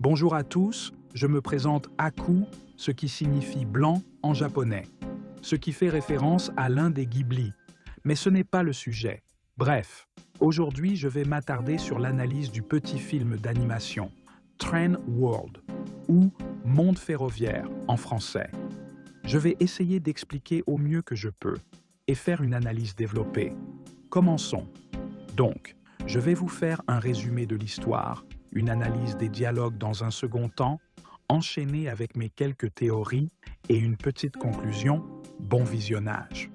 Bonjour à tous, je me présente Aku, ce qui signifie blanc en japonais, ce qui fait référence à l'un des Ghibli. Mais ce n'est pas le sujet. Bref, aujourd'hui je vais m'attarder sur l'analyse du petit film d'animation Train World, ou Monde ferroviaire en français. Je vais essayer d'expliquer au mieux que je peux et faire une analyse développée. Commençons. Donc, je vais vous faire un résumé de l'histoire, une analyse des dialogues dans un second temps, enchaîné avec mes quelques théories et une petite conclusion. Bon visionnage.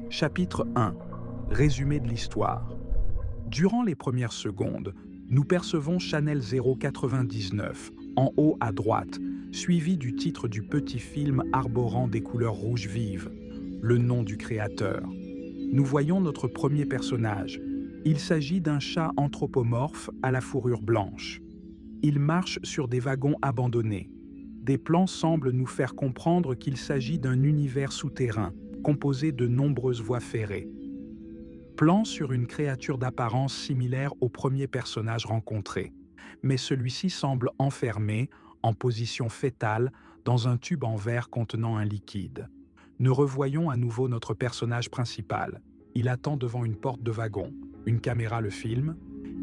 Chapitre 1. Résumé de l'histoire. Durant les premières secondes, nous percevons Channel 099, en haut à droite, suivi du titre du petit film arborant des couleurs rouges vives, le nom du créateur. Nous voyons notre premier personnage. Il s'agit d'un chat anthropomorphe à la fourrure blanche. Il marche sur des wagons abandonnés. Des plans semblent nous faire comprendre qu'il s'agit d'un univers souterrain, composé de nombreuses voies ferrées. Plan sur une créature d'apparence similaire au premier personnage rencontré, mais celui-ci semble enfermé, en position fétale, dans un tube en verre contenant un liquide. Nous revoyons à nouveau notre personnage principal. Il attend devant une porte de wagon. Une caméra le filme.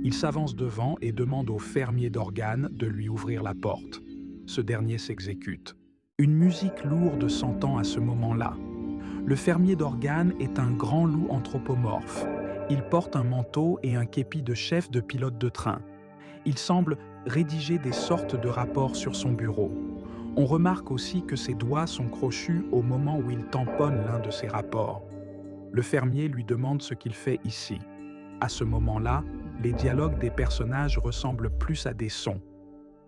Il s'avance devant et demande au fermier d'organes de lui ouvrir la porte. Ce dernier s'exécute. Une musique lourde s'entend à ce moment-là. Le fermier d'organes est un grand loup anthropomorphe. Il porte un manteau et un képi de chef de pilote de train. Il semble rédiger des sortes de rapports sur son bureau. On remarque aussi que ses doigts sont crochus au moment où il tamponne l'un de ses rapports. Le fermier lui demande ce qu'il fait ici. À ce moment-là, les dialogues des personnages ressemblent plus à des sons.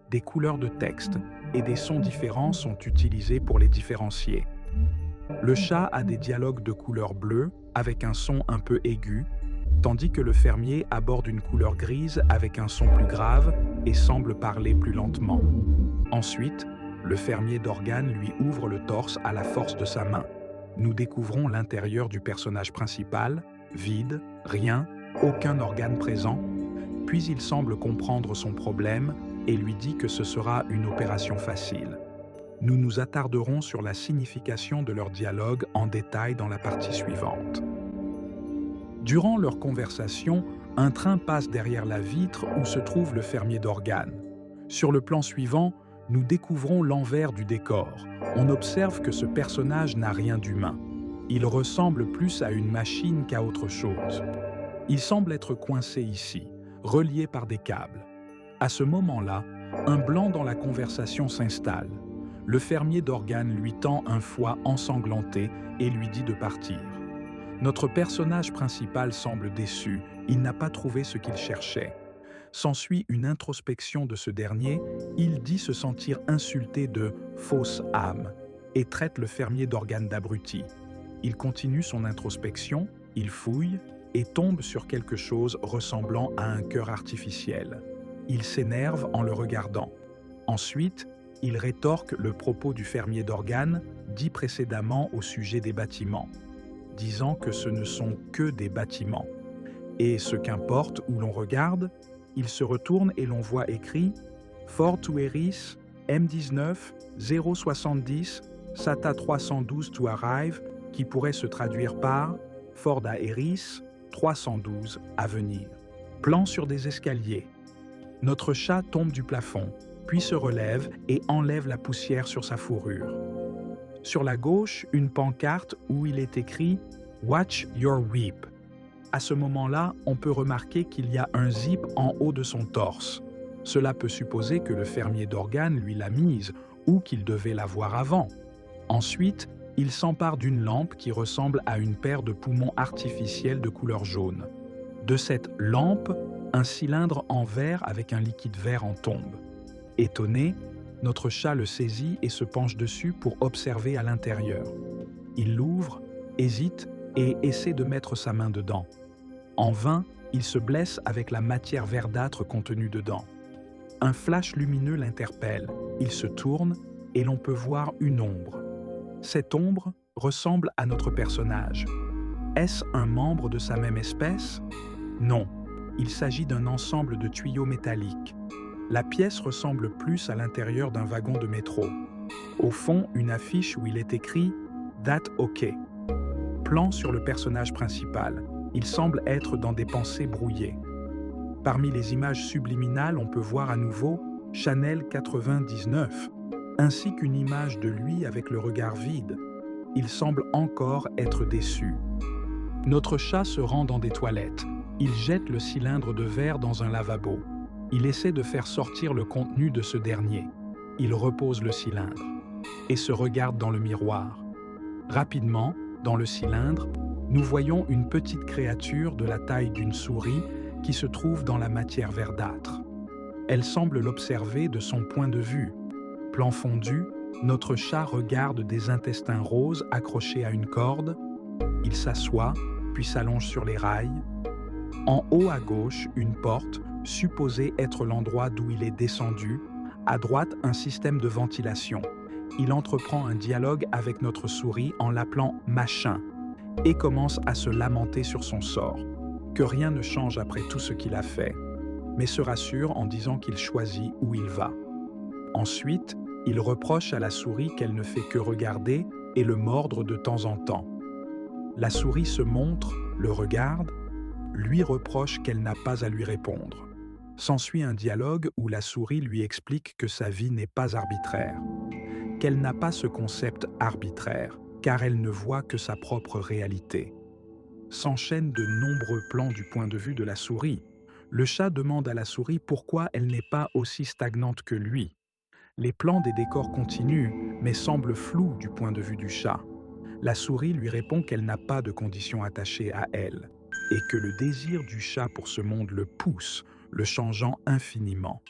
Des couleurs de texte et des sons différents sont utilisés pour les différencier. Le chat a des dialogues de couleur bleue avec un son un peu aigu, tandis que le fermier aborde une couleur grise avec un son plus grave et semble parler plus lentement. Ensuite, le fermier d'organes lui ouvre le torse à la force de sa main. Nous découvrons l'intérieur du personnage principal, vide, rien, aucun organe présent, puis il semble comprendre son problème et lui dit que ce sera une opération facile. Nous nous attarderons sur la signification de leur dialogue en détail dans la partie suivante. Durant leur conversation, un train passe derrière la vitre où se trouve le fermier d'organes. Sur le plan suivant, nous découvrons l'envers du décor. On observe que ce personnage n'a rien d'humain. Il ressemble plus à une machine qu'à autre chose. Il semble être coincé ici, relié par des câbles. À ce moment-là, un blanc dans la conversation s'installe. Le fermier d'organes lui tend un foie ensanglanté et lui dit de partir. Notre personnage principal semble déçu, il n'a pas trouvé ce qu'il cherchait. S'ensuit une introspection de ce dernier, il dit se sentir insulté de « fausse âme » et traite le fermier d'organes d'abruti. Il continue son introspection, il fouille et tombe sur quelque chose ressemblant à un cœur artificiel. Il s'énerve en le regardant. Ensuite, il rétorque le propos du fermier d'organes dit précédemment au sujet des bâtiments, disant que ce ne sont que des bâtiments. Et ce qu'importe où l'on regarde, il se retourne et l'on voit écrit « Fort to Eris, M19, 070, SATA 312 to arrive », qui pourrait se traduire par « Ford à Eris, 312 à venir ». Plan sur des escaliers. Notre chat tombe du plafond, puis se relève et enlève la poussière sur sa fourrure. Sur la gauche, une pancarte où il est écrit « Watch your weep ». À ce moment-là, on peut remarquer qu'il y a un zip en haut de son torse. Cela peut supposer que le fermier d'organes lui l'a mise ou qu'il devait la voir avant. Ensuite, il s'empare d'une lampe qui ressemble à une paire de poumons artificiels de couleur jaune. De cette lampe, un cylindre en verre avec un liquide vert en tombe. Étonné, notre chat le saisit et se penche dessus pour observer à l'intérieur. Il l'ouvre, hésite et essaie de mettre sa main dedans. En vain, il se blesse avec la matière verdâtre contenue dedans. Un flash lumineux l'interpelle. Il se tourne et l'on peut voir une ombre. Cette ombre ressemble à notre personnage. Est-ce un membre de sa même espèce? Non, il s'agit d'un ensemble de tuyaux métalliques. La pièce ressemble plus à l'intérieur d'un wagon de métro. Au fond, une affiche où il est écrit « That OK ». Plan sur le personnage principal. Il semble être dans des pensées brouillées. Parmi les images subliminales, on peut voir à nouveau Chanel 99, ainsi qu'une image de lui avec le regard vide. Il semble encore être déçu. Notre chat se rend dans des toilettes. Il jette le cylindre de verre dans un lavabo. Il essaie de faire sortir le contenu de ce dernier. Il repose le cylindre et se regarde dans le miroir. Rapidement, dans le cylindre, nous voyons une petite créature de la taille d'une souris qui se trouve dans la matière verdâtre. Elle semble l'observer de son point de vue. Plan fondu, notre chat regarde des intestins roses accrochés à une corde. Il s'assoit, puis s'allonge sur les rails. En haut à gauche, une porte, supposée être l'endroit d'où il est descendu. À droite, un système de ventilation. Il entreprend un dialogue avec notre souris en l'appelant « machin » et commence à se lamenter sur son sort. Que rien ne change après tout ce qu'il a fait, mais se rassure en disant qu'il choisit où il va. Ensuite, il reproche à la souris qu'elle ne fait que regarder et le mordre de temps en temps. La souris se montre, le regarde, lui reproche qu'elle n'a pas à lui répondre. S'ensuit un dialogue où la souris lui explique que sa vie n'est pas arbitraire, qu'elle n'a pas ce concept arbitraire, car elle ne voit que sa propre réalité. S'enchaînent de nombreux plans du point de vue de la souris. Le chat demande à la souris pourquoi elle n'est pas aussi stagnante que lui. Les plans des décors continuent, mais semblent flous du point de vue du chat. La souris lui répond qu'elle n'a pas de conditions attachées à elle, et que le désir du chat pour ce monde le pousse, le changeant infiniment.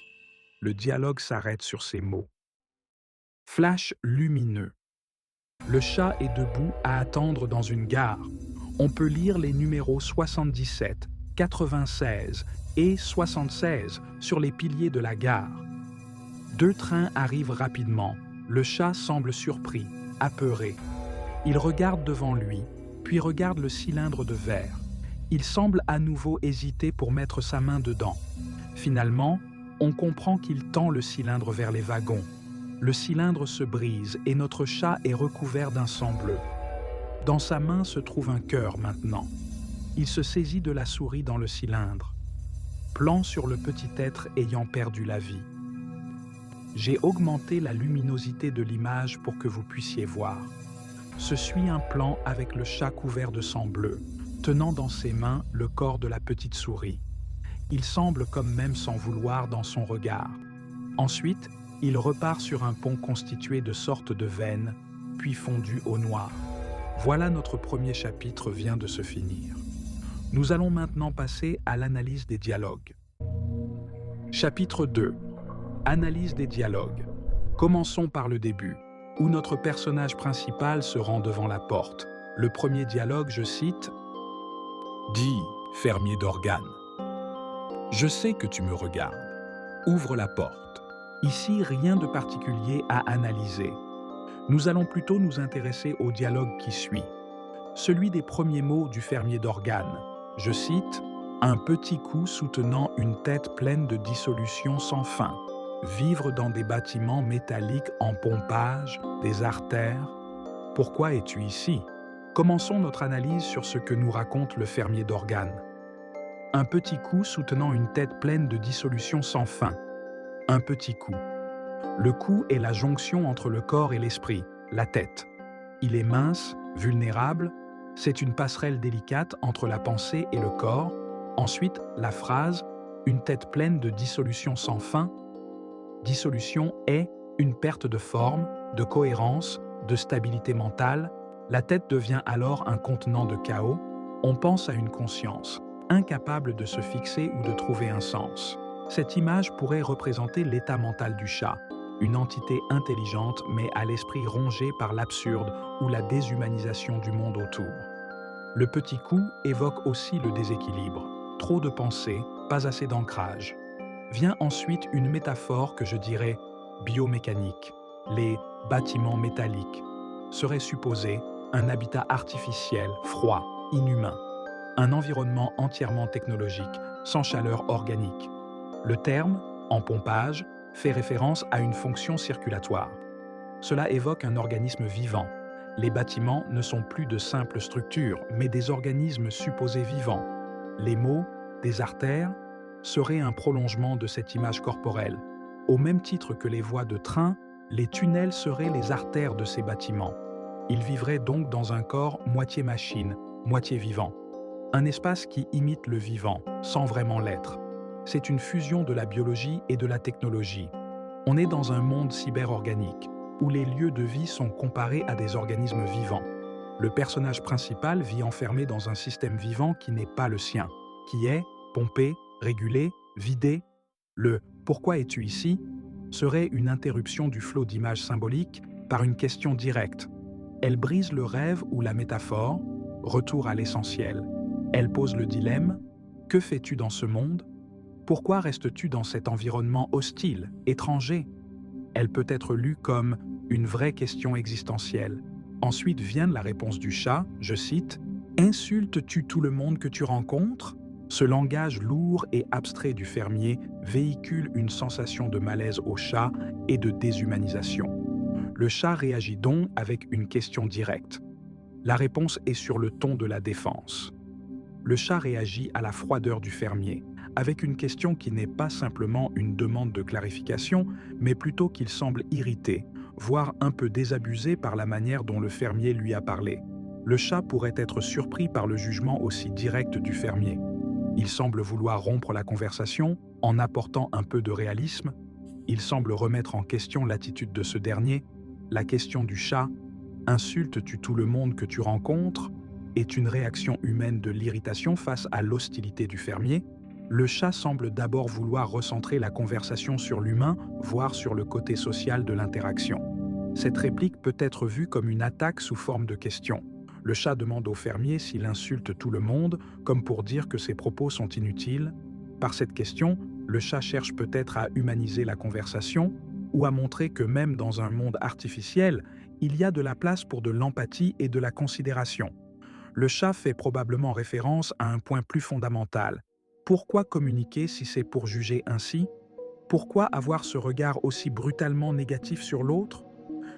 Le dialogue s'arrête sur ces mots. Flash lumineux. Le chat est debout à attendre dans une gare. On peut lire les numéros 77, 96 et 76 sur les piliers de la gare. Deux trains arrivent rapidement. Le chat semble surpris, apeuré. Il regarde devant lui, puis regarde le cylindre de verre. Il semble à nouveau hésiter pour mettre sa main dedans. Finalement, on comprend qu'il tend le cylindre vers les wagons. Le cylindre se brise et notre chat est recouvert d'un sang bleu. Dans sa main se trouve un cœur maintenant. Il se saisit de la souris dans le cylindre. Plan sur le petit être ayant perdu la vie. J'ai augmenté la luminosité de l'image pour que vous puissiez voir. Se suit un plan avec le chat couvert de sang bleu, tenant dans ses mains le corps de la petite souris. Il semble comme même s'en vouloir dans son regard. Ensuite, il repart sur un pont constitué de sortes de veines, puis fondu au noir. Voilà, notre premier chapitre vient de se finir. Nous allons maintenant passer à l'analyse des dialogues. Chapitre 2. Analyse des dialogues. Commençons par le début, où notre personnage principal se rend devant la porte. Le premier dialogue, je cite « Dis, fermier d'organes, je sais que tu me regardes. Ouvre la porte. Ici, rien de particulier à analyser. Nous allons plutôt nous intéresser au dialogue qui suit. Celui des premiers mots du fermier d'organes. Je cite « Un petit coup soutenant une tête pleine de dissolution sans fin. Vivre dans des bâtiments métalliques en pompage, des artères. Pourquoi es-tu ici ?» Commençons notre analyse sur ce que nous raconte le fermier d'organes. Un petit coup soutenant une tête pleine de dissolution sans fin. Un petit coup. Le cou est la jonction entre le corps et l'esprit, la tête. Il est mince, vulnérable, c'est une passerelle délicate entre la pensée et le corps. Ensuite, la phrase « Une tête pleine de dissolution sans fin ». Dissolution est une perte de forme, de cohérence, de stabilité mentale. La tête devient alors un contenant de chaos. On pense à une conscience, incapable de se fixer ou de trouver un sens. Cette image pourrait représenter l'état mental du chat, une entité intelligente mais à l'esprit rongé par l'absurde ou la déshumanisation du monde autour. Le petit coup évoque aussi le déséquilibre. Trop de pensées, pas assez d'ancrage. Vient ensuite une métaphore que je dirais biomécanique. Les bâtiments métalliques seraient supposés un habitat artificiel, froid, inhumain. Un environnement entièrement technologique, sans chaleur organique. Le terme En pompage fait référence à une fonction circulatoire. Cela évoque un organisme vivant. Les bâtiments ne sont plus de simples structures, mais des organismes supposés vivants. Les mots, des artères, seraient un prolongement de cette image corporelle. Au même titre que les voies de train, les tunnels seraient les artères de ces bâtiments. Ils vivraient donc dans un corps moitié machine, moitié vivant. Un espace qui imite le vivant, sans vraiment l'être. C'est une fusion de la biologie et de la technologie. On est dans un monde cyberorganique, où les lieux de vie sont comparés à des organismes vivants. Le personnage principal vit enfermé dans un système vivant qui n'est pas le sien, qui est pompé, régulé, vidé. Le « Pourquoi es-tu ici ?» serait une interruption du flot d'images symboliques par une question directe. Elle brise le rêve ou la métaphore, retour à l'essentiel. Elle pose le dilemme « Que fais-tu dans ce monde ? Pourquoi restes-tu dans cet environnement hostile, étranger ?» Elle peut être lue comme une vraie question existentielle. Ensuite vient la réponse du chat, je cite, « Insultes-tu tout le monde que tu rencontres ?» Ce langage lourd et abstrait du fermier véhicule une sensation de malaise au chat et de déshumanisation. Le chat réagit donc avec une question directe. La réponse est sur le ton de la défense. Le chat réagit à la froideur du fermier, avec une question qui n'est pas simplement une demande de clarification, mais plutôt qu'il semble irrité, voire un peu désabusé par la manière dont le fermier lui a parlé. Le chat pourrait être surpris par le jugement aussi direct du fermier. Il semble vouloir rompre la conversation en apportant un peu de réalisme. Il semble remettre en question l'attitude de ce dernier. La question du chat « Insultes-tu tout le monde que tu rencontres ?» est une réaction humaine de l'irritation face à l'hostilité du fermier. Le chat semble d'abord vouloir recentrer la conversation sur l'humain, voire sur le côté social de l'interaction. Cette réplique peut être vue comme une attaque sous forme de question. Le chat demande au fermier s'il insulte tout le monde, comme pour dire que ses propos sont inutiles. Par cette question, le chat cherche peut-être à humaniser la conversation ou à montrer que même dans un monde artificiel, il y a de la place pour de l'empathie et de la considération. Le chat fait probablement référence à un point plus fondamental. Pourquoi communiquer si c'est pour juger ainsi ? Pourquoi avoir ce regard aussi brutalement négatif sur l'autre ?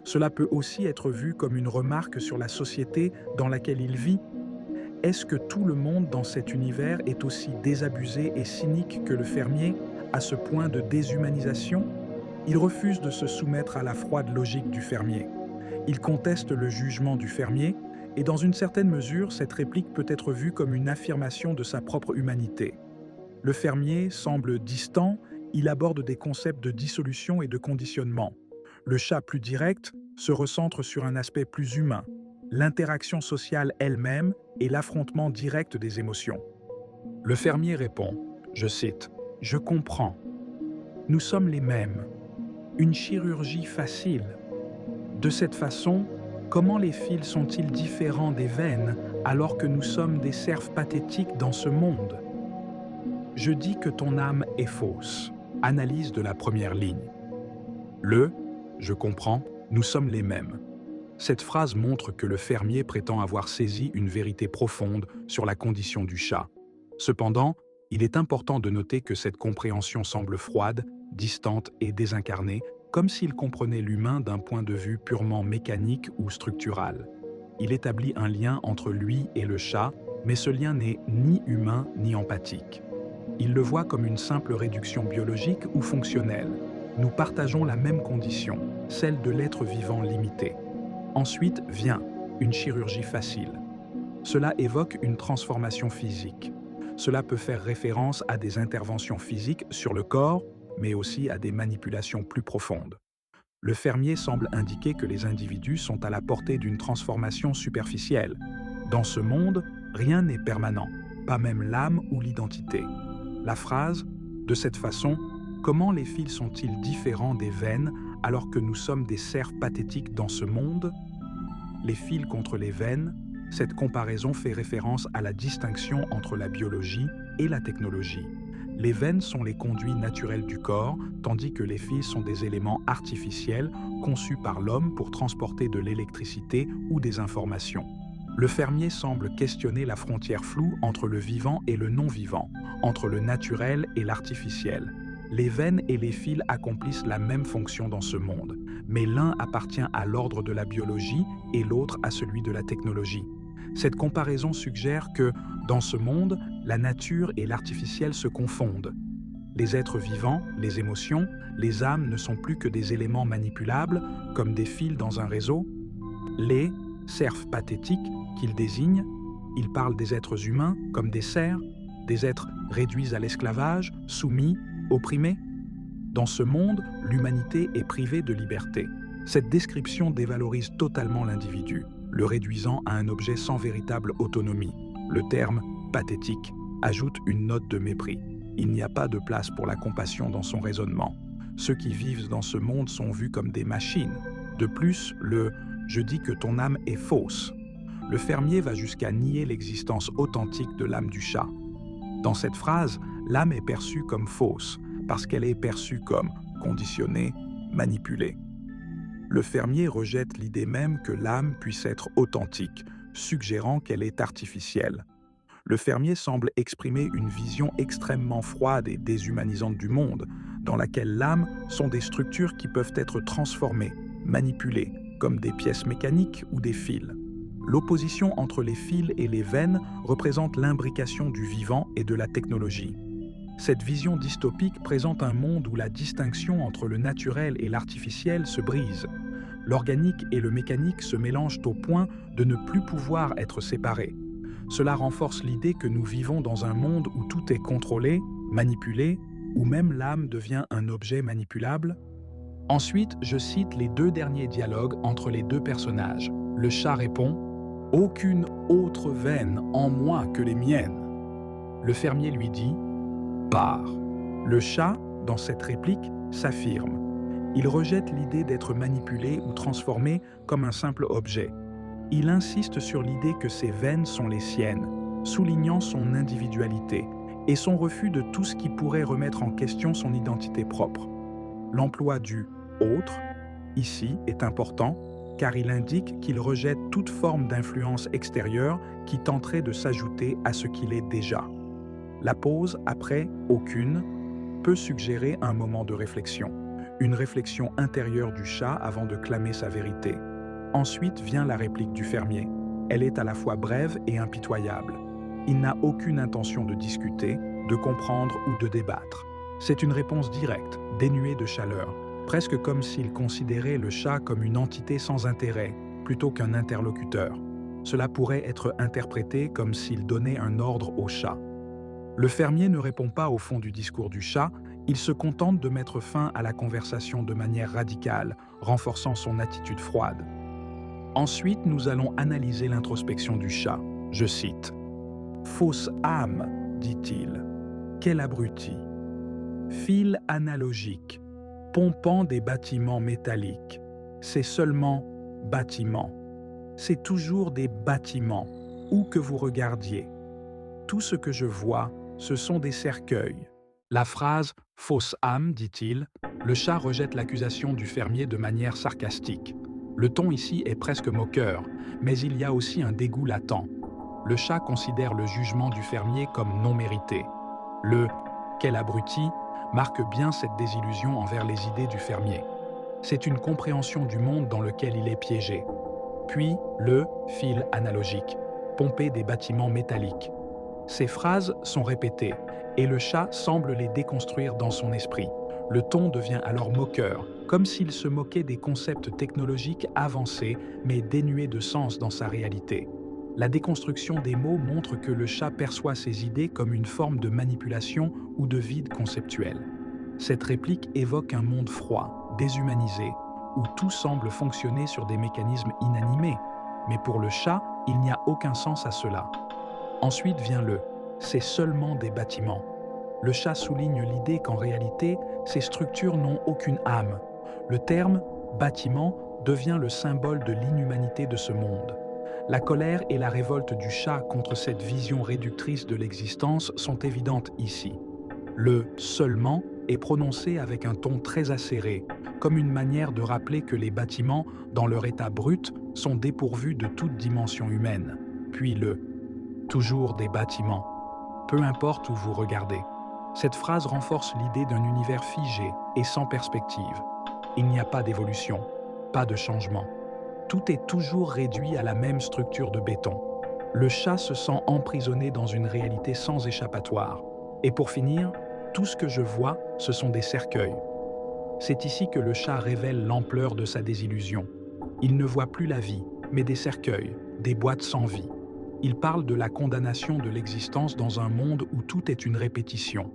Cela peut aussi être vu comme une remarque sur la société dans laquelle il vit. Est-ce que tout le monde dans cet univers est aussi désabusé et cynique que le fermier, à ce point de déshumanisation ? Il refuse de se soumettre à la froide logique du fermier. Il conteste le jugement du fermier, et dans une certaine mesure, cette réplique peut être vue comme une affirmation de sa propre humanité. Le fermier semble distant, il aborde des concepts de dissolution et de conditionnement. Le chat plus direct se recentre sur un aspect plus humain, l'interaction sociale elle-même et l'affrontement direct des émotions. Le fermier répond, je cite, « Je comprends. Nous sommes les mêmes. Une chirurgie facile. De cette façon, comment les fils sont-ils différents des veines alors que nous sommes des cerfs pathétiques dans ce monde ? Je dis que ton âme est fausse. » Analyse de la première ligne. Je comprends, nous sommes les mêmes. Cette phrase montre que le fermier prétend avoir saisi une vérité profonde sur la condition du chat. Cependant, il est important de noter que cette compréhension semble froide, distante et désincarnée, comme s'il comprenait l'humain d'un point de vue purement mécanique ou structural. Il établit un lien entre lui et le chat, mais ce lien n'est ni humain ni empathique. Il le voit comme une simple réduction biologique ou fonctionnelle. Nous partageons la même condition, celle de l'être vivant limité. Ensuite vient une chirurgie facile. Cela évoque une transformation physique. Cela peut faire référence à des interventions physiques sur le corps, mais aussi à des manipulations plus profondes. Le fermier semble indiquer que les individus sont à la portée d'une transformation superficielle. Dans ce monde, rien n'est permanent, pas même l'âme ou l'identité. La phrase « De cette façon, comment les fils sont-ils différents des veines alors que nous sommes des cerfs pathétiques dans ce monde ?» Les fils contre les veines, cette comparaison fait référence à la distinction entre la biologie et la technologie. Les veines sont les conduits naturels du corps, tandis que les fils sont des éléments artificiels conçus par l'homme pour transporter de l'électricité ou des informations. Le fermier semble questionner la frontière floue entre le vivant et le non-vivant, entre le naturel et l'artificiel. Les veines et les fils accomplissent la même fonction dans ce monde, mais l'un appartient à l'ordre de la biologie et l'autre à celui de la technologie. Cette comparaison suggère que, dans ce monde, la nature et l'artificiel se confondent. Les êtres vivants, les émotions, les âmes ne sont plus que des éléments manipulables, comme des fils dans un réseau. Les serfs pathétiques qu'ils désignent, ils parlent des êtres humains comme des serfs, des êtres réduits à l'esclavage, soumis, opprimés. Dans ce monde, l'humanité est privée de liberté. Cette description dévalorise totalement l'individu, le réduisant à un objet sans véritable autonomie. Le terme « pathétique » ajoute une note de mépris. Il n'y a pas de place pour la compassion dans son raisonnement. Ceux qui vivent dans ce monde sont vus comme des machines. De plus, le « je dis que ton âme est fausse ». Le fermier va jusqu'à nier l'existence authentique de l'âme du chat. Dans cette phrase, l'âme est perçue comme fausse, parce qu'elle est perçue comme conditionnée, manipulée. Le fermier rejette l'idée même que l'âme puisse être authentique, suggérant qu'elle est artificielle. Le fermier semble exprimer une vision extrêmement froide et déshumanisante du monde, dans laquelle l'âme sont des structures qui peuvent être transformées, manipulées, comme des pièces mécaniques ou des fils. L'opposition entre les fils et les veines représente l'imbrication du vivant et de la technologie. Cette vision dystopique présente un monde où la distinction entre le naturel et l'artificiel se brise. L'organique et le mécanique se mélangent au point de ne plus pouvoir être séparés. Cela renforce l'idée que nous vivons dans un monde où tout est contrôlé, manipulé, où même l'âme devient un objet manipulable. Ensuite, je cite les deux derniers dialogues entre les deux personnages. Le chat répond « Aucune autre veine en moi que les miennes ». Le fermier lui dit « Pars ». Le chat, dans cette réplique, s'affirme. Il rejette l'idée d'être manipulé ou transformé comme un simple objet. Il insiste sur l'idée que ses veines sont les siennes, soulignant son individualité et son refus de tout ce qui pourrait remettre en question son identité propre. L'emploi du « autre » ici est important car il indique qu'il rejette toute forme d'influence extérieure qui tenterait de s'ajouter à ce qu'il est déjà. La pause après « aucune » peut suggérer un moment de réflexion, une réflexion intérieure du chat avant de clamer sa vérité. Ensuite vient la réplique du fermier. Elle est à la fois brève et impitoyable. Il n'a aucune intention de discuter, de comprendre ou de débattre. C'est une réponse directe, dénuée de chaleur, presque comme s'il considérait le chat comme une entité sans intérêt, plutôt qu'un interlocuteur. Cela pourrait être interprété comme s'il donnait un ordre au chat. Le fermier ne répond pas au fond du discours du chat, il se contente de mettre fin à la conversation de manière radicale, renforçant son attitude froide. Ensuite, nous allons analyser l'introspection du chat. Je cite « Fausse âme, dit-il. Quel abruti. Fil analogique, pompant des bâtiments métalliques. C'est seulement bâtiments. C'est toujours des bâtiments, où que vous regardiez. Tout ce que je vois, ce sont des cercueils. » La phrase « fausse âme », dit-il, le chat rejette l'accusation du fermier de manière sarcastique. Le ton ici est presque moqueur, mais il y a aussi un dégoût latent. Le chat considère le jugement du fermier comme non mérité. Le « quel abruti » marque bien cette désillusion envers les idées du fermier. C'est une compréhension du monde dans lequel il est piégé. Puis le « fil analogique », pomper des bâtiments métalliques. Ces phrases sont répétées, et le chat semble les déconstruire dans son esprit. Le ton devient alors moqueur, comme s'il se moquait des concepts technologiques avancés, mais dénués de sens dans sa réalité. La déconstruction des mots montre que le chat perçoit ses idées comme une forme de manipulation ou de vide conceptuel. Cette réplique évoque un monde froid, déshumanisé, où tout semble fonctionner sur des mécanismes inanimés. Mais pour le chat, il n'y a aucun sens à cela. Ensuite vient le « c'est seulement des bâtiments ». Le chat souligne l'idée qu'en réalité, ces structures n'ont aucune âme. Le terme « bâtiment » devient le symbole de l'inhumanité de ce monde. La colère et la révolte du chat contre cette vision réductrice de l'existence sont évidentes ici. Le « seulement » est prononcé avec un ton très acéré, comme une manière de rappeler que les bâtiments, dans leur état brut, sont dépourvus de toute dimension humaine. Puis le « toujours des bâtiments », peu importe où vous regardez. Cette phrase renforce l'idée d'un univers figé et sans perspective. Il n'y a pas d'évolution, pas de changement. Tout est toujours réduit à la même structure de béton. Le chat se sent emprisonné dans une réalité sans échappatoire. Et pour finir, tout ce que je vois, ce sont des cercueils. C'est ici que le chat révèle l'ampleur de sa désillusion. Il ne voit plus la vie, mais des cercueils, des boîtes sans vie. Il parle de la condamnation de l'existence dans un monde où tout est une répétition,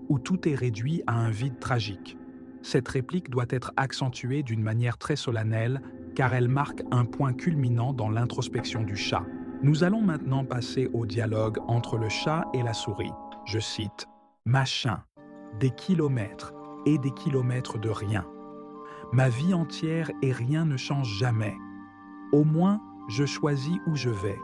où tout est réduit à un vide tragique. Cette réplique doit être accentuée d'une manière très solennelle, car elle marque un point culminant dans l'introspection du chat. Nous allons maintenant passer au dialogue entre le chat et la souris. Je cite « Machin, des kilomètres et des kilomètres de rien. Ma vie entière et rien ne change jamais. Au moins, je choisis où je vais.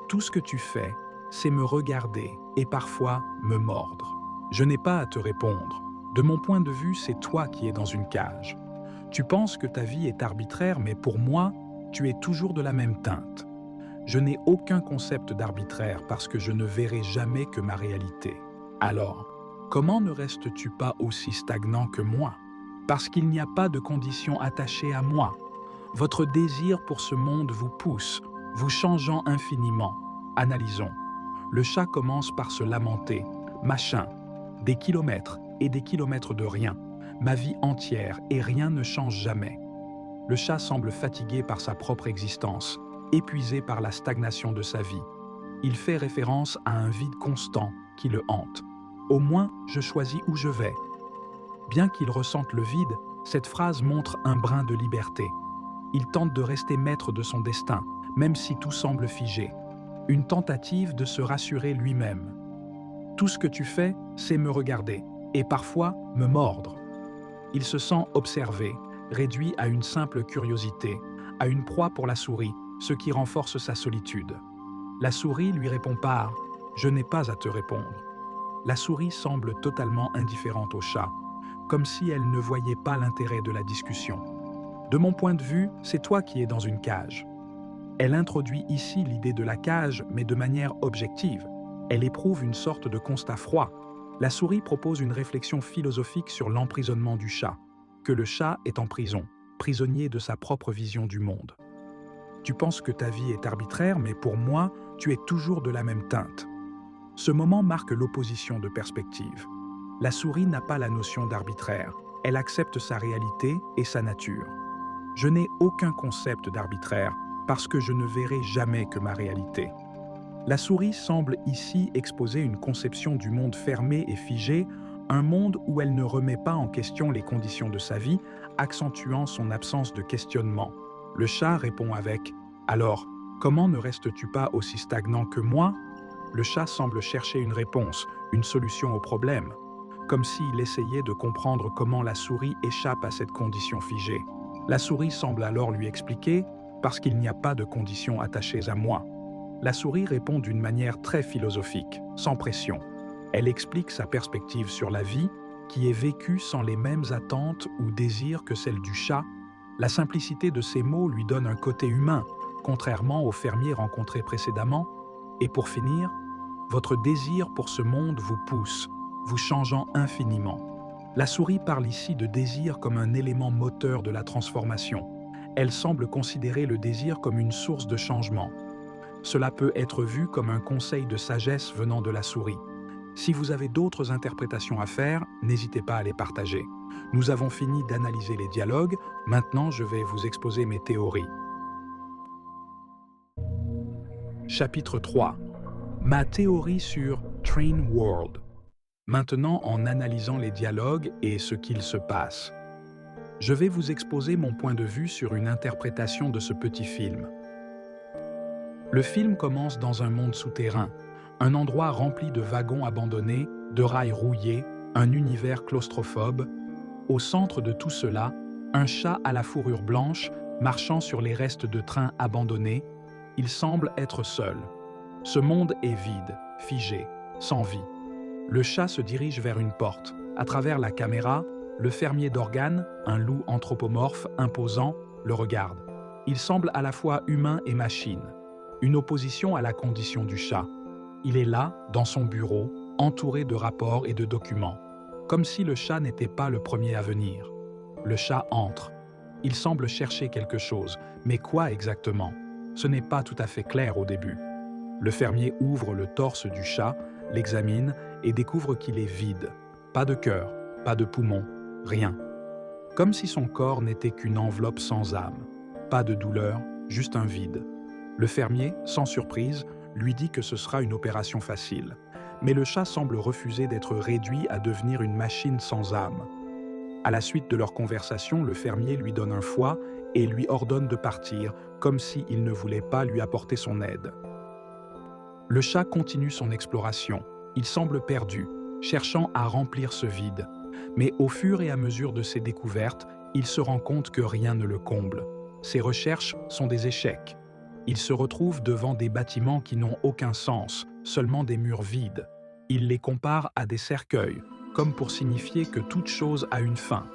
Tout ce que tu fais, c'est me regarder et parfois me mordre. Je n'ai pas à te répondre. De mon point de vue, c'est toi qui es dans une cage. Tu penses que ta vie est arbitraire, mais pour moi, tu es toujours de la même teinte. Je n'ai aucun concept d'arbitraire parce que je ne verrai jamais que ma réalité. Alors, comment ne restes-tu pas aussi stagnant que moi? Parce qu'il n'y a pas de conditions attachées à moi. Votre désir pour ce monde vous pousse, vous changeant infiniment. Analysons. Le chat commence par se lamenter. Machin, des kilomètres et des kilomètres de rien. Ma vie entière et rien ne change jamais. Le chat semble fatigué par sa propre existence, épuisé par la stagnation de sa vie. Il fait référence à un vide constant qui le hante. Au moins, je choisis où je vais. Bien qu'il ressente le vide, cette phrase montre un brin de liberté. Il tente de rester maître de son destin, même si tout semble figé. Une tentative de se rassurer lui-même. Tout ce que tu fais, c'est me regarder, et parfois me mordre. Il se sent observé, réduit à une simple curiosité, à une proie pour la souris, ce qui renforce sa solitude. La souris lui répond par « Je n'ai pas à te répondre ». La souris semble totalement indifférente au chat, comme si elle ne voyait pas l'intérêt de la discussion. De mon point de vue, c'est toi qui es dans une cage. Elle introduit ici l'idée de la cage, mais de manière objective. Elle éprouve une sorte de constat froid. La souris propose une réflexion philosophique sur l'emprisonnement du chat, que le chat est en prison, prisonnier de sa propre vision du monde. Tu penses que ta vie est arbitraire, mais pour moi, tu es toujours de la même teinte. Ce moment marque l'opposition de perspective. La souris n'a pas la notion d'arbitraire. Elle accepte sa réalité et sa nature. Je n'ai aucun concept d'arbitraire parce que je ne verrai jamais que ma réalité. La souris semble ici exposer une conception du monde fermé et figé, un monde où elle ne remet pas en question les conditions de sa vie, accentuant son absence de questionnement. Le chat répond avec « Alors, comment ne restes-tu pas aussi stagnant que moi ?» Le chat semble chercher une réponse, une solution au problème, comme s'il essayait de comprendre comment la souris échappe à cette condition figée. La souris semble alors lui expliquer « Parce qu'il n'y a pas de conditions attachées à moi ». La souris répond d'une manière très philosophique, sans pression. Elle explique sa perspective sur la vie, qui est vécue sans les mêmes attentes ou désirs que celle du chat. La simplicité de ces mots lui donne un côté humain, contrairement au fermier rencontré précédemment. Et pour finir, votre désir pour ce monde vous pousse, vous changeant infiniment. La souris parle ici de désir comme un élément moteur de la transformation. Elle semble considérer le désir comme une source de changement. Cela peut être vu comme un conseil de sagesse venant de la souris. Si vous avez d'autres interprétations à faire, n'hésitez pas à les partager. Nous avons fini d'analyser les dialogues, maintenant je vais vous exposer mes théories. Chapitre 3. Ma théorie sur Train World. Maintenant, en analysant les dialogues et ce qu'il se passe, je vais vous exposer mon point de vue sur une interprétation de ce petit film. Le film commence dans un monde souterrain, un endroit rempli de wagons abandonnés, de rails rouillés, un univers claustrophobe. Au centre de tout cela, un chat à la fourrure blanche marchant sur les restes de trains abandonnés. Il semble être seul. Ce monde est vide, figé, sans vie. Le chat se dirige vers une porte. À travers la caméra, le fermier d'organes, un loup anthropomorphe imposant, le regarde. Il semble à la fois humain et machine, une opposition à la condition du chat. Il est là, dans son bureau, entouré de rapports et de documents, comme si le chat n'était pas le premier à venir. Le chat entre. Il semble chercher quelque chose, mais quoi exactement? Ce n'est pas tout à fait clair au début. Le fermier ouvre le torse du chat, l'examine et découvre qu'il est vide. Pas de cœur, pas de poumon, rien. Comme si son corps n'était qu'une enveloppe sans âme. Pas de douleur, juste un vide. Le fermier, sans surprise, lui dit que ce sera une opération facile. Mais le chat semble refuser d'être réduit à devenir une machine sans âme. À la suite de leur conversation, le fermier lui donne un foie et lui ordonne de partir, comme s'il ne voulait pas lui apporter son aide. Le chat continue son exploration. Il semble perdu, cherchant à remplir ce vide. Mais au fur et à mesure de ses découvertes, il se rend compte que rien ne le comble. Ses recherches sont des échecs. Il se retrouve devant des bâtiments qui n'ont aucun sens, seulement des murs vides. Il les compare à des cercueils, comme pour signifier que toute chose a une fin.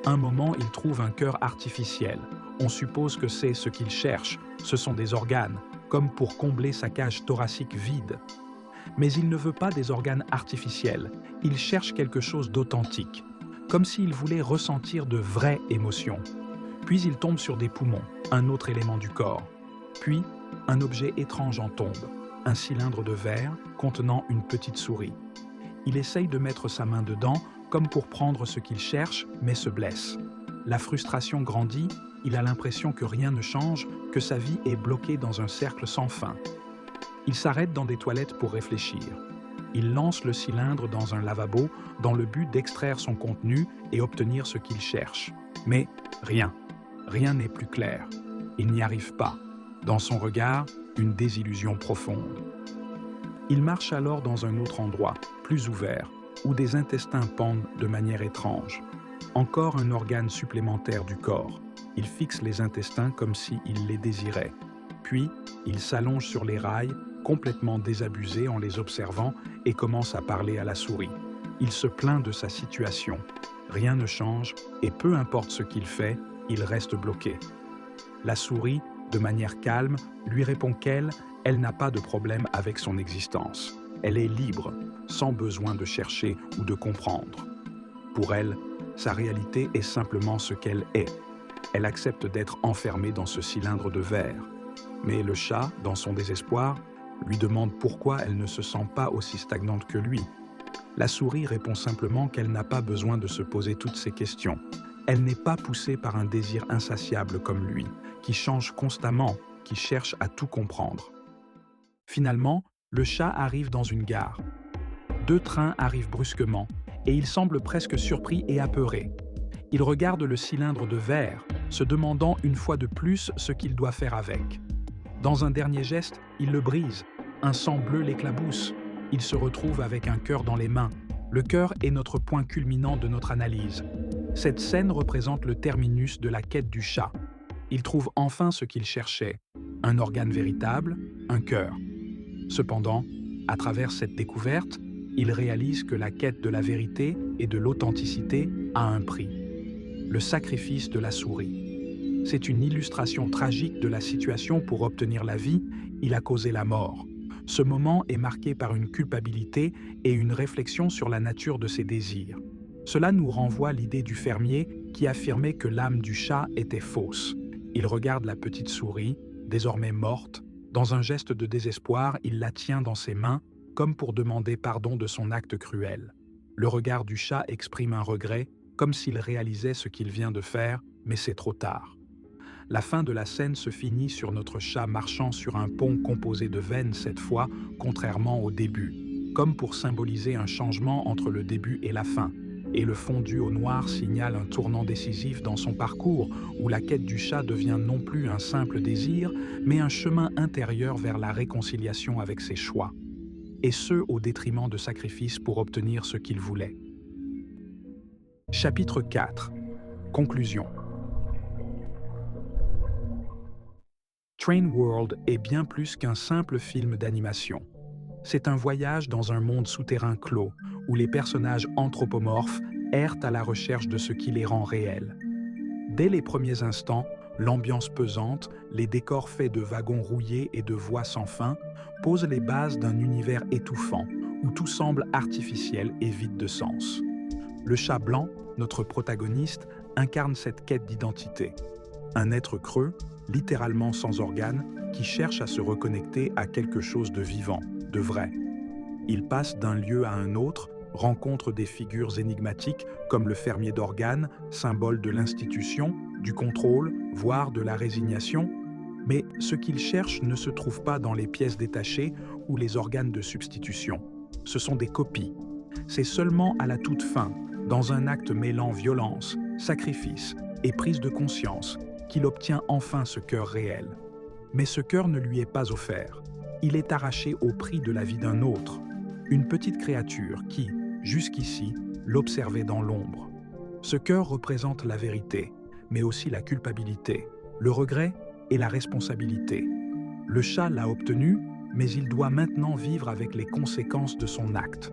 Un moment, il trouve un cœur artificiel. On suppose que c'est ce qu'il cherche, ce sont des organes, comme pour combler sa cage thoracique vide. Mais il ne veut pas des organes artificiels, il cherche quelque chose d'authentique, comme s'il voulait ressentir de vraies émotions. Puis il tombe sur des poumons, un autre élément du corps. Puis, un objet étrange en tombe, un cylindre de verre contenant une petite souris. Il essaye de mettre sa main dedans, comme pour prendre ce qu'il cherche, mais se blesse. La frustration grandit, il a l'impression que rien ne change, que sa vie est bloquée dans un cercle sans fin. Il s'arrête dans des toilettes pour réfléchir. Il lance le cylindre dans un lavabo dans le but d'extraire son contenu et obtenir ce qu'il cherche. Mais rien. Rien n'est plus clair. Il n'y arrive pas. Dans son regard, une désillusion profonde. Il marche alors dans un autre endroit, plus ouvert, où des intestins pendent de manière étrange. Encore un organe supplémentaire du corps. Il fixe les intestins comme s'il les désirait. Puis, il s'allonge sur les rails, complètement désabusé en les observant, et commence à parler à la souris. Il se plaint de sa situation. Rien ne change, et peu importe ce qu'il fait, il reste bloqué. La souris, de manière calme, lui répond qu'elle n'a pas de problème avec son existence. Elle est libre, sans besoin de chercher ou de comprendre. Pour elle, sa réalité est simplement ce qu'elle est. Elle accepte d'être enfermée dans ce cylindre de verre. Mais le chat, dans son désespoir, lui demande pourquoi elle ne se sent pas aussi stagnante que lui. La souris répond simplement qu'elle n'a pas besoin de se poser toutes ces questions. Elle n'est pas poussée par un désir insatiable comme lui, qui change constamment, qui cherche à tout comprendre. Finalement, le chat arrive dans une gare. 2 trains arrivent brusquement, et il semble presque surpris et apeuré. Il regarde le cylindre de verre, se demandant une fois de plus ce qu'il doit faire avec. Dans un dernier geste, il le brise. Un sang bleu l'éclabousse. Il se retrouve avec un cœur dans les mains. Le cœur est notre point culminant de notre analyse. Cette scène représente le terminus de la quête du chat. Il trouve enfin ce qu'il cherchait, un organe véritable, un cœur. Cependant, à travers cette découverte, il réalise que la quête de la vérité et de l'authenticité a un prix. Le sacrifice de la souris. C'est une illustration tragique de la situation. Pour obtenir la vie, il a causé la mort. Ce moment est marqué par une culpabilité et une réflexion sur la nature de ses désirs. Cela nous renvoie à l'idée du fermier qui affirmait que l'âme du chat était fausse. Il regarde la petite souris, désormais morte. Dans un geste de désespoir, il la tient dans ses mains, comme pour demander pardon de son acte cruel. Le regard du chat exprime un regret, comme s'il réalisait ce qu'il vient de faire, mais c'est trop tard. La fin de la scène se finit sur notre chat marchant sur un pont composé de veines cette fois, contrairement au début, comme pour symboliser un changement entre le début et la fin. Et le fondu au noir signale un tournant décisif dans son parcours, où la quête du chat devient non plus un simple désir, mais un chemin intérieur vers la réconciliation avec ses choix. Et ce, au détriment de sacrifices pour obtenir ce qu'il voulait. Chapitre 4. Conclusion. Train World est bien plus qu'un simple film d'animation. C'est un voyage dans un monde souterrain clos, où les personnages anthropomorphes errent à la recherche de ce qui les rend réels. Dès les premiers instants, l'ambiance pesante, les décors faits de wagons rouillés et de voix sans fin, posent les bases d'un univers étouffant, où tout semble artificiel et vide de sens. Le chat blanc, notre protagoniste, incarne cette quête d'identité. Un être creux, littéralement sans organes, qui cherche à se reconnecter à quelque chose de vivant, de vrai. Il passe d'un lieu à un autre, rencontre des figures énigmatiques comme le fermier d'organes, symbole de l'institution, du contrôle, voire de la résignation. Mais ce qu'il cherche ne se trouve pas dans les pièces détachées ou les organes de substitution. Ce sont des copies. C'est seulement à la toute fin, dans un acte mêlant violence, sacrifice et prise de conscience, qu'il obtient enfin ce cœur réel. Mais ce cœur ne lui est pas offert. Il est arraché au prix de la vie d'un autre, une petite créature qui, jusqu'ici, l'observait dans l'ombre. Ce cœur représente la vérité, mais aussi la culpabilité, le regret et la responsabilité. Le chat l'a obtenu, mais il doit maintenant vivre avec les conséquences de son acte.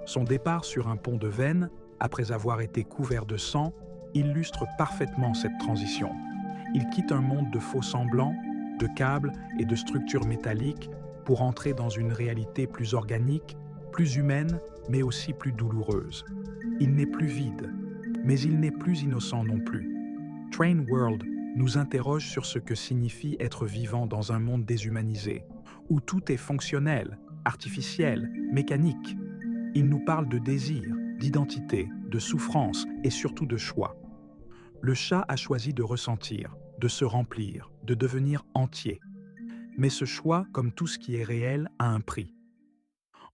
Son départ sur un pont de veine, après avoir été couvert de sang, illustre parfaitement cette transition. Il quitte un monde de faux semblants, de câbles et de structures métalliques pour entrer dans une réalité plus organique, plus humaine, mais aussi plus douloureuse. Il n'est plus vide, mais il n'est plus innocent non plus. Train World nous interroge sur ce que signifie être vivant dans un monde déshumanisé, où tout est fonctionnel, artificiel, mécanique. Il nous parle de désir, d'identité, de souffrance et surtout de choix. Le chat a choisi de ressentir, de se remplir, de devenir entier. Mais ce choix, comme tout ce qui est réel, a un prix.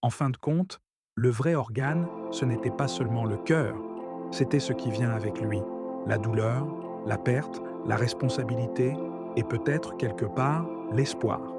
En fin de compte, le vrai organe, ce n'était pas seulement le cœur, c'était ce qui vient avec lui, la douleur, la perte, la responsabilité et peut-être quelque part l'espoir.